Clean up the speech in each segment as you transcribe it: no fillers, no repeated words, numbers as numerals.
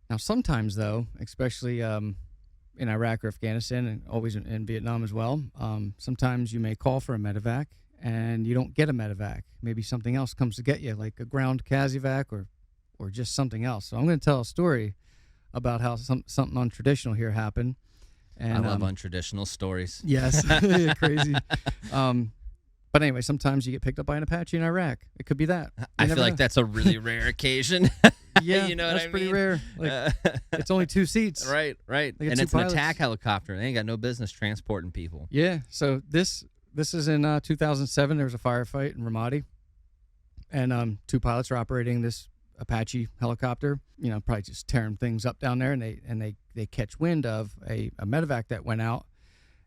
Now, sometimes, though, especially in Iraq or Afghanistan and always in Vietnam as well, sometimes you may call for a medevac and you don't get a medevac. Maybe something else comes to get you, like a ground CASEVAC or just something else. So I'm going to tell a story about how something untraditional here happened. And, I love untraditional stories. Yes, crazy. But anyway, sometimes you get picked up by an Apache in Iraq. It could be that. I feel like that's a really rare occasion. Yeah, you know what I that's pretty mean? rare. Like, it's only 2 seats. Right. They got And 2 it's pilots. an attack helicopter. They ain't got no business transporting people. Yeah. So this is in 2007. There was a firefight in Ramadi, and 2 pilots are operating this Apache helicopter. You know, probably just tearing things up down there, and they catch wind of a medevac that went out,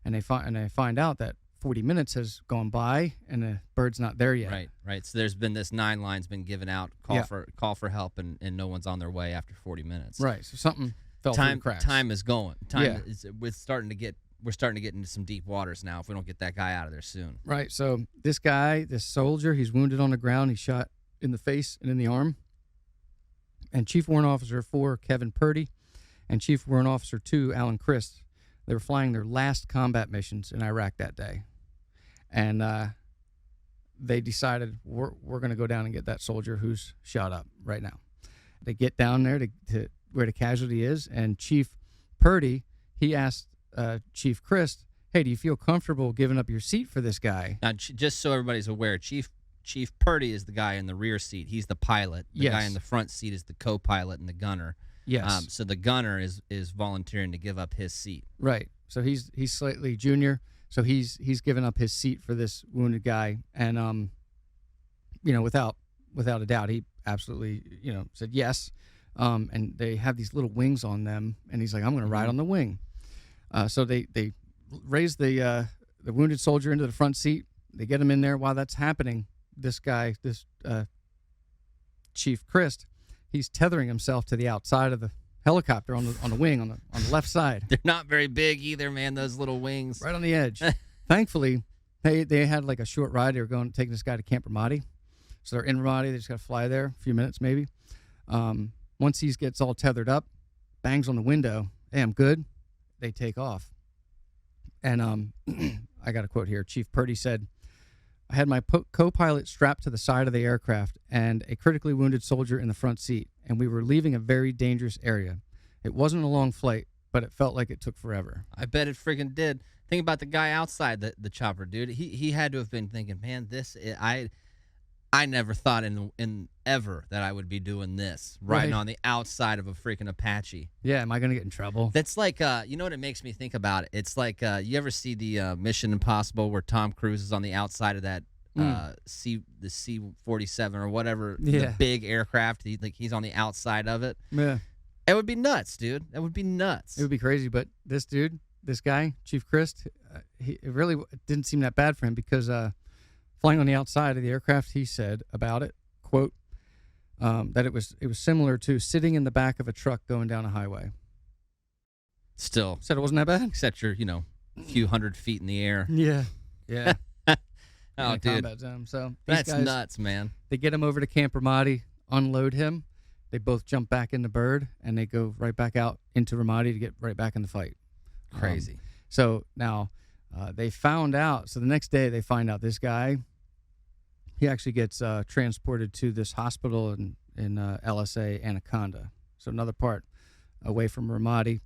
and they find out that 40 minutes has gone by and the bird's not there yet. Right. So there's been this 9 lines been given out, call for help, and no one's on their way after 40 minutes. Right. So something fell through the cracks. Time is going. We're starting to get into some deep waters now if we don't get that guy out of there soon. Right. So this soldier, he's wounded on the ground. He's shot in the face and in the arm. And Chief Warrant Officer 4, Kevin Purdy, and Chief Warrant Officer 2, Alan Christ, they were flying their last combat missions in Iraq that day. And they decided, we're going to go down and get that soldier who's shot up right now. They get down there to where the casualty is, and Chief Purdy, he asked Chief Christ, hey, do you feel comfortable giving up your seat for this guy? Now, just so everybody's aware, Chief Purdy is the guy in the rear seat. He's the pilot. The guy in the front seat is the co-pilot and the gunner. Yes. So the gunner is volunteering to give up his seat. Right. So he's slightly junior. So he's given up his seat for this wounded guy, and without a doubt, he absolutely said yes. And they have these little wings on them, and he's like, I'm going to ride on the wing. So they raise the wounded soldier into the front seat. They get him in there. While that's happening, this Chief Christ, he's tethering himself to the outside of the helicopter on the wing on the left side. They're not very big either, man. Those little wings, right on the edge. Thankfully, they had like a short ride. They were taking this guy to Camp Ramadi, so they're in Ramadi. They just got to fly there a few minutes maybe. Once he gets all tethered up, bangs on the window. Hey, I'm good. They take off, and I got a quote here. Chief Purdy said, I had my co-pilot strapped to the side of the aircraft and a critically wounded soldier in the front seat, and we were leaving a very dangerous area. It wasn't a long flight, but it felt like it took forever. I bet it friggin' did. Think about the guy outside the chopper, dude. He had to have been thinking, man, I never thought in ever that I would be doing this, riding on the outside of a freaking Apache. Yeah, am I going to get in trouble? That's like, you know what it makes me think about? It's like, you ever see the Mission Impossible where Tom Cruise is on the outside of that the C-47 or whatever, the big aircraft? He's on the outside of it. Yeah. It would be nuts, dude. That would be nuts. It would be crazy, but this guy, Chief Christ, it really didn't seem that bad for him because flying on the outside of the aircraft, he said about it, quote, that it was similar to sitting in the back of a truck going down a highway. Still. Said it wasn't that bad? Except you're, a few hundred feet in the air. Yeah. Oh, dude. Combat zone. So that's guys, nuts, man. They get him over to Camp Ramadi, unload him. They both jump back in the bird, and they go right back out into Ramadi to get right back in the fight. Crazy. So now they found out. So the next day they find out this guy, he actually gets transported to this hospital in LSA Anaconda, so another part away from Ramadi,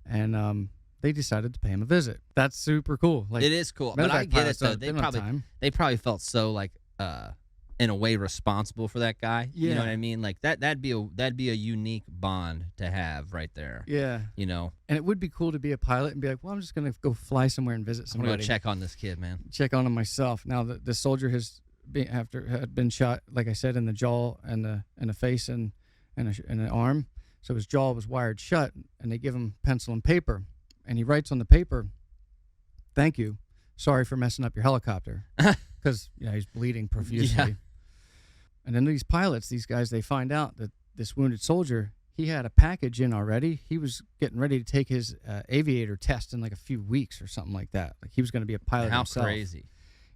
and they decided to pay him a visit. That's super cool. It is cool, but I get it though. They probably felt so like in a way responsible for that guy. Yeah. You know what I mean? Like that'd be a unique bond to have right there. Yeah. And it would be cool to be a pilot and be like, well, I'm just gonna go fly somewhere and visit somebody. I'm gonna go check on this kid, man. Check on him myself. Now the soldier had been shot, like I said, in the jaw and the face and the arm. So his jaw was wired shut, and they give him pencil and paper, and he writes on the paper, "Thank you, sorry for messing up your helicopter," because he's bleeding profusely. Yeah. And then these guys, they find out that this wounded soldier, he had a package in already. He was getting ready to take his aviator test in like a few weeks or something like that. Like he was going to be a pilot himself. How crazy.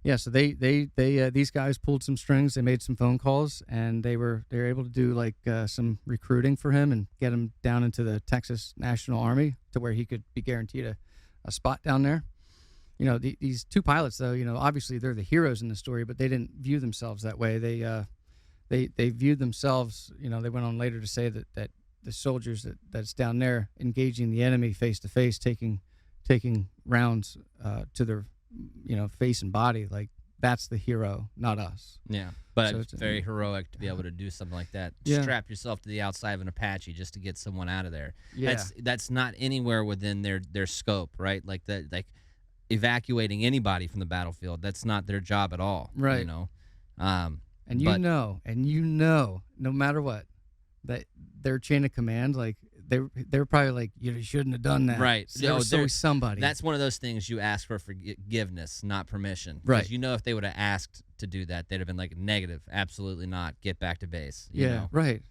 Yeah, so these guys pulled some strings. They made some phone calls, and they were able to do like some recruiting for him and get him down into the Texas National Army to where he could be guaranteed a spot down there. You know, these two pilots, though, you know, obviously they're the heroes in the story, but they didn't view themselves that way. They viewed themselves, you know, they went on later to say that the soldiers that's down there engaging the enemy face to face, taking rounds to their, you know, face and body, like that's the hero, not us. Yeah, but So it's very heroic to be able to do something like that. Yeah. Strap yourself to the outside of an Apache just to get someone out of there. Yeah. That's not anywhere within their scope, right? Like that, like evacuating anybody from the battlefield. That's not their job at all. Right. You know. And you know, no matter what, that their chain of command, like they're probably like, you shouldn't have done that. Right. So there was always somebody. That's one of those things you ask for forgiveness, not permission. Right. Because you know if they would have asked to do that, they'd have been like, negative, absolutely not. Get back to base. You know? Right.